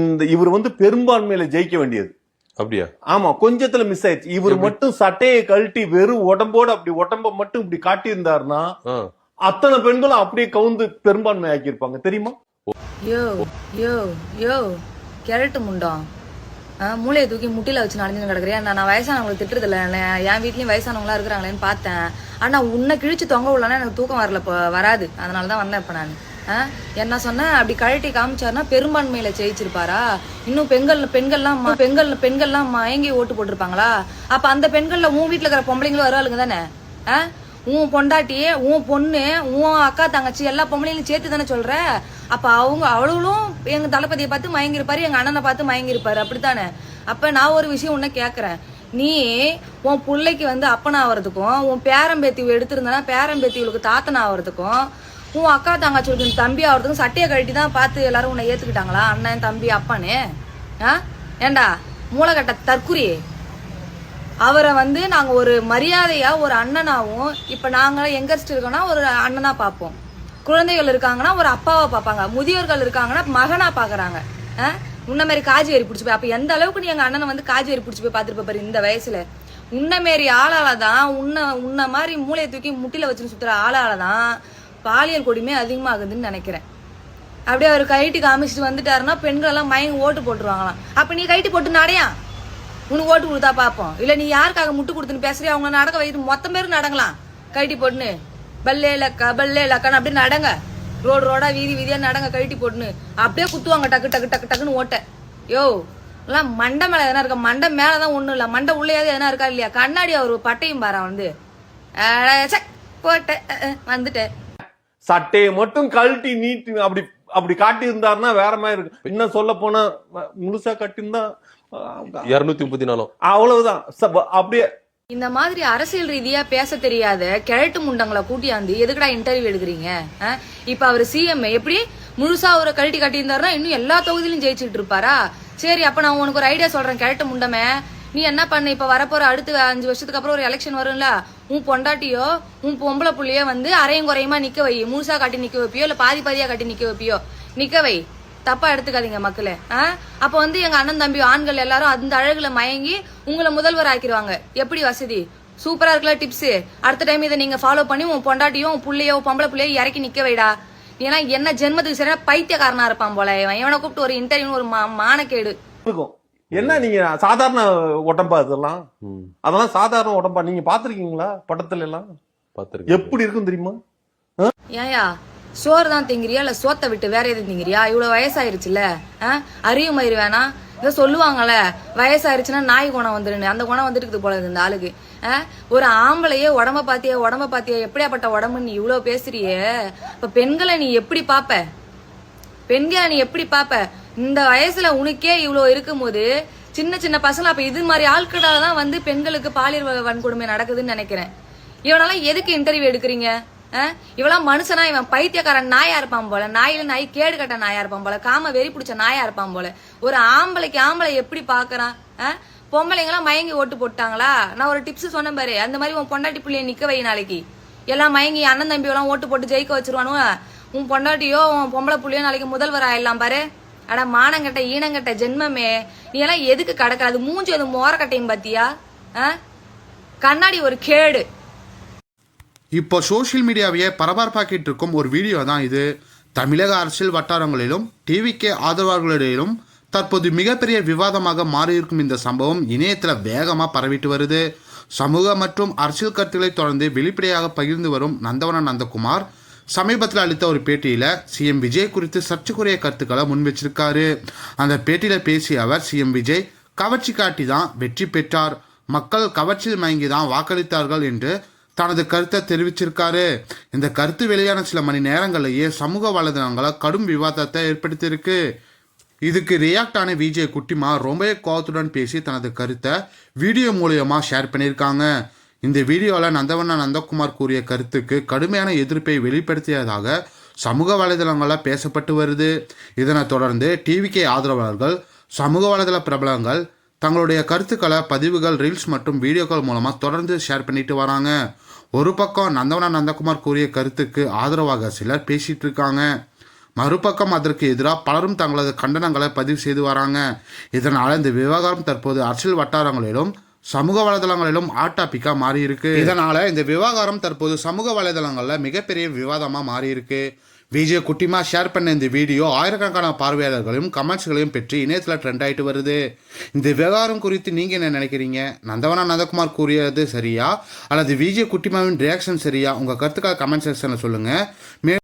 இந்த இவர் வந்து பெரும்பான்மையில ஜெயிக்க வேண்டியது. அப்படியா? ஆமா, கொஞ்சத்துல மிஸ் ஆயிடுச்சு. இவர் மட்டும் சட்டையை கழட்டி வெறும் உடம்போட அப்படி உடம்ப மட்டும் இப்படி காட்டி இருந்தாருன்னா அத்தனை பெண்களும் அப்படியே கவுந்து பெரும்பான்மை ஆக்கியிருப்பாங்க, தெரியுமா? யோ யோ யோ கிழட்டு முண்டம், மூளையை தூக்கி முட்டில வச்சு நடந்து கிடக்குறேன். நான் வயசானவங்களுக்கு திட்டுறது இல்லை, என் வீட்லயும் வயசானவங்களா இருக்கிறாங்களேன்னு பார்த்தேன். ஆனா உன்னை கிழிச்சு தொங்க விடலன்னா எனக்கு தூக்கம் வரல, வராது. அதனாலதான் வந்தேன் இப்ப நான். என்ன சொன்ன, அப்படி கழட்டி காமிச்சாருன்னா பெரும்பான்மையில ஜெயிச்சிருப்பாரா? இன்னும் பெண்கள்லாம் மயங்கி ஓட்டு போட்டிருப்பாங்களா? அப்ப அந்த பெண்கள்ல உன் வீட்டுல இருக்கிற பொம்பளைங்களும் வருவாளுங்க தானே? உன் பொண்டாட்டி, உன் பொண்ணு, உன் அக்கா தங்கச்சி எல்லா பொம்பளைங்களும் சேர்த்து தானே சொல்ற? அப்ப அவளும் எங்க தளபதியை பார்த்து மயங்கிருப்பாரு, எங்க அண்ணனை பார்த்து மயங்கிருப்பாரு, அப்படித்தானே? அப்ப நான் ஒரு விஷயம் உன்ன கேக்குறேன். நீ உன் பிள்ளைக்கு வந்து அப்பனா ஆகிறதுக்கும், உன் பேரம்பேத்தி எடுத்திருந்தனா பேரம்பேத்திகளுக்கு தாத்தனா ஆகிறதுக்கும், உன் அக்கா தங்கச்சி தம்பி ஆகிறதுக்கும் சட்டையை கழட்டி தான் பார்த்து எல்லாரும் உன்னை ஏத்துக்கிட்டாங்களா? அண்ணன் தம்பி அப்பானு? ஏண்டா மூளைக்கட்ட தற்குறி, அவரை வந்து நாங்க ஒரு மரியாதையா ஒரு அண்ணனாவும், இப்ப நாங்க எங்கர்ஸ்ட் இருக்கோம்னா ஒரு அண்ணனா பார்ப்போம், குழந்தைகள் இருக்காங்கன்னா ஒரு அப்பாவா பார்ப்பாங்க, முதியோர்கள் இருக்காங்கன்னா மகனா பாக்குறாங்க. உன்ன மாரி காஜி ஏறி பிடிச்சி போய், அப்ப எந்த அளவுக்கு நீ எங்க அண்ணனை வந்து காஜி ஏறி பிடிச்சி போய் பாத்துருப்ப பாரு இந்த வயசுல. உன்ன மாரி ஆளாலதான், உன்ன மாதிரி மூளையை தூக்கி முட்டில வச்சுன்னு சுத்துற ஆளாலதான் பாலியல் கொடுமை அதிகமாகுதுன்னு நினைக்கிறேன். அப்படியே அவர் கைட்டி காமிச்சிட்டு வந்துட்டாருன்னா பெண்கள் எல்லாம் மயங்கி ஓட்டு போட்டுருவாங்களாம். அப்ப நீ கைட்டி போட்டு நடையா, உனக்கு ஓட்டு கொடுத்தா பாப்போம். இல்ல நீ யாருக்காக முட்டு கொடுத்துன்னு பேசுறியா? அவங்க நடக்க வைத்து மொத்த பேரும் நடங்கலாம் கைட்டி போட்டுன்னு, பல்லே லக்கான்னு அப்படியே நடங்க, ரோடா வீதி வீதியா நடங்க கைட்டி போட்டுன்னு. அப்படியே குத்துவாங்க டக்கு டக்கு டக்கு டக்குன்னு ஓட்ட. யோ எல்லாம் மண்டை மேல எதனா இருக்கா? மண்டை மேலதான் ஒண்ணும் இல்ல, மண்டை உள்ளேயாவது எதனா இருக்கா இல்லையா? கண்ணாடி அவர் பட்டையும் பாரு வந்து போட்ட வந்துட்டேன். சட்டையை மட்டும் கழட்டி நீட்டு அப்படி அப்படி காட்டி இருந்தாருன்னா வேற மாதிரி இருக்கு. இன்னும் சொல்ல போனா முழுசா கட்டியிருந்தா 234 அவ்வளவுதான். அப்படியே இந்த மாதிரி அரசியல் ரீதியா பேச தெரியாத கிழட்டு முண்டங்களை கூட்டியாந்து எதுக்குடா இன்டர்வியூ எடுக்கிறீங்க? இப்ப அவர் சிஎம் எப்படி முழுசா அவரை கழட்டி கட்டியிருந்தாருன்னா இன்னும் எல்லா தொகுதியிலும் ஜெயிச்சுட்டு இருப்பாரா? சரி, அப்ப நான் உனக்கு ஒரு ஐடியா சொல்றேன். கிழட்டு முண்டமே, நீ என்ன பண்ண, இப்ப வரப்போற அடுத்த 5 வருஷத்துக்கு அப்புறம் ஒரு எலெக்ஷன் வரும்ல, உன் பொண்டாட்டியோ உன் பொம்பளை புள்ளியோ வந்து அரையும் குறையுமா நிக்க வை. முழுசா காட்டி நிக்க வைப்பியோ இல்ல பாதி பாதியா காட்டி நிக்க வைப்பியோ? நிக்க வை, தப்பா எடுத்துக்காதீங்க மக்களே. அப்ப வந்து எங்க அண்ணன் தம்பி ஆண்கள் எல்லாரும் அந்த அழகுல மயங்கி உங்களை முதல்வர் ஆக்கிடுவாங்க. எப்படி வசதி? சூப்பரா இருக்கல டிப்ஸ். அடுத்த டைம் இதை நீங்க ஃபாலோ பண்ணி உன் பொண்டாட்டியோ உன் புள்ளையோ பொம்பளை புள்ளையோ இறக்கி நிக்க வைடா. ஏன்னா என்ன ஜென்மத்துக்கு சரியா பைத்தியக்காரனா இருப்பான் போல. இவனை கூப்பிட்டு ஒரு இன்டர்வியூ ஒரு மானக்கேடு இருக்கும். என்ன நீங்க சாதாரண உடம்பா இதெல்லாம்? அதெல்லாம் சாதாரண உடம்பா? நீங்க பாத்திருக்கீங்களா படத்துல எல்லாம்? எப்படி இருக்கும் தெரியுமா? ஏயா சோறு தான் திங்கிறியா இல்ல சோத்தை விட்டு வேற எதுவும் திங்கிறியா? இவ்வளவு வயசாயிருச்சுல, அறிவு மயிறு வேணா? இதை சொல்லுவாங்கல்ல, வயசாயிருச்சுன்னா நாய் குணம் வந்துருன்னு, அந்த குணம் வந்துட்டு போல இந்த ஆளுக்கு. ஒரு ஆம்பளையே உடம்ப பாத்தியா எப்படியாப்பட்ட உடம்பு நீ இவ்வளவு பேசுறியே. இப்ப பெண்களை நீ எப்படி பாப்ப? பெண்களை நீ எப்படி பாப்ப? இந்த வயசுல உனக்கே இவ்வளவு இருக்கும் போது சின்ன சின்ன பசங்க அப்ப இது மாதிரி ஆட்களாலதான் வந்து பெண்களுக்கு பாலியல் வன்கொடுமை நடக்குதுன்னு நினைக்கிறேன். இவனெல்லாம் எதுக்கு இன்டர்வியூ எடுக்கிறீங்க? இவெல்லாம் மனுஷனா? இவன் பைத்தியக்காரன் நாயா இருப்பான் போல, நாயில நாய் கேடு கட்ட நாயா இருப்பான் போல, காம வெறி பிடிச்ச நாயா இருப்பான் போல. ஒரு ஆம்பளைக்கு ஆம்பளை எப்படி பாக்குறான்? பொம்பளைங்கெல்லாம் மயங்கி ஓட்டு போட்டாங்களா? நான் ஒரு டிப்ஸ் சொன்னேன் பாரு, அந்த மாதிரி உன் பொண்டாட்டி பிள்ளைய நிக்க வை. நாளைக்கு எல்லாம் மயங்கி அண்ணன் தம்பி எல்லாம் ஓட்டு போட்டு ஜெயிக்க வச்சிருவானு. உன் பொண்டாட்டியோ உன் பொம்பளை புள்ளியோ நாளைக்கு முதல்வர் ஆயிடலாம் பாரு. அட மானங்கட்ட ஈனங்கட்ட ஜென்மமே, நீ எல்லாம் எதுக்கு கடக்காது? மூஞ்சி அது மோரக்கட்டையும் பாத்தியா? கண்ணாடி ஒரு கேடு. இப்போ சோஷியல் மீடியாவையே பரபரப்பாக்கிட்டு இருக்கும் ஒரு வீடியோ தான் இது. தமிழக அரசியல் வட்டாரங்களிலும் டிவிகே ஆதரவாளர்களிடையிலும் தற்போது மிகப்பெரிய விவாதமாக மாறியிருக்கும் இந்த சம்பவம் இணையத்தில் வேகமாக பரவிட்டு வருது. சமூக மற்றும் அரசியல் கருத்துக்களை தொடர்ந்து வெளிப்படையாக பகிர்ந்து வரும் நந்தவன நந்தகுமார் சமீபத்தில் அளித்த ஒரு பேட்டியில் சிஎம் விஜய் குறித்து சர்ச்சைக்குரிய கருத்துக்களை முன் வச்சிருக்காரு. அந்த பேட்டியில் பேசிய அவர், சிஎம் விஜய் கவர்ச்சி காட்டி தான் வெற்றி பெற்றார், மக்கள் கவர்ச்சியில் மயங்கி தான் வாக்களித்தார்கள் என்று தனது கருத்தை தெரிவிச்சிருக்காரு. இந்த கருத்து வெளியான சில மணி நேரங்களிலேயே சமூக வலைதளங்களை கடும் விவாதத்தை ஏற்படுத்தியிருக்கு. இதுக்கு ரியாக்ட் ஆன விஜய் குட்டிமா ரொம்பவே கோபத்துடன் பேசி தனது கருத்தை வீடியோ மூலியமாக ஷேர் பண்ணியிருக்காங்க. இந்த வீடியோவில் நந்தவன நந்தகுமார் கூறிய கருத்துக்கு கடுமையான எதிர்ப்பை வெளிப்படுத்தியதாக சமூக வலைதளங்களில் பேசப்பட்டு வருது. இதனைத் தொடர்ந்து டிவிகே ஆதரவாளர்கள், சமூக வலைதள பிரபலங்கள் தங்களுடைய கருத்துக்களை பதிவுகள், ரீல்ஸ் மற்றும் வீடியோக்கள் மூலமாக தொடர்ந்து ஷேர் பண்ணிட்டு வராங்க. ஒரு பக்கம் நந்தவன நந்தகுமார் கூறிய கருத்துக்கு ஆதரவாக சிலர் பேசிட்டு இருக்காங்க. மறுபக்கம் அதற்கு எதிராக பலரும் தங்களது கண்டனங்களை பதிவு செய்து வராங்க. இதனால் இந்த விவகாரம் தற்போது அரசியல் வட்டாரங்களிலும் சமூக வலைதளங்களிலும் ஹாட் டாபிக்கா மாறி இருக்கு. இதனால இந்த விவகாரம் தற்போது சமூக வலைதளங்கள்ல மிகப்பெரிய விவாதமா மாறி இருக்கு. விஜய் குட்டிமா ஷேர் பண்ண இந்த வீடியோ ஆயிரக்கணக்கான பார்வையாளர்களையும் கமெண்ட்ஸ்களையும் பெற்று இணையத்தில் ட்ரெண்ட் ஆகிட்டு வருது. இந்த விவகாரம் குறித்து நீங்கள் என்ன நினைக்கிறீங்க? நந்தவனா நந்தகுமார் கூறியது சரியா அல்லது விஜய் குட்டிமாவின் ரியாக்ஷன் சரியா? உங்கள் கருத்துக்களை கமெண்ட் செக்ஷனில் சொல்லுங்கள்.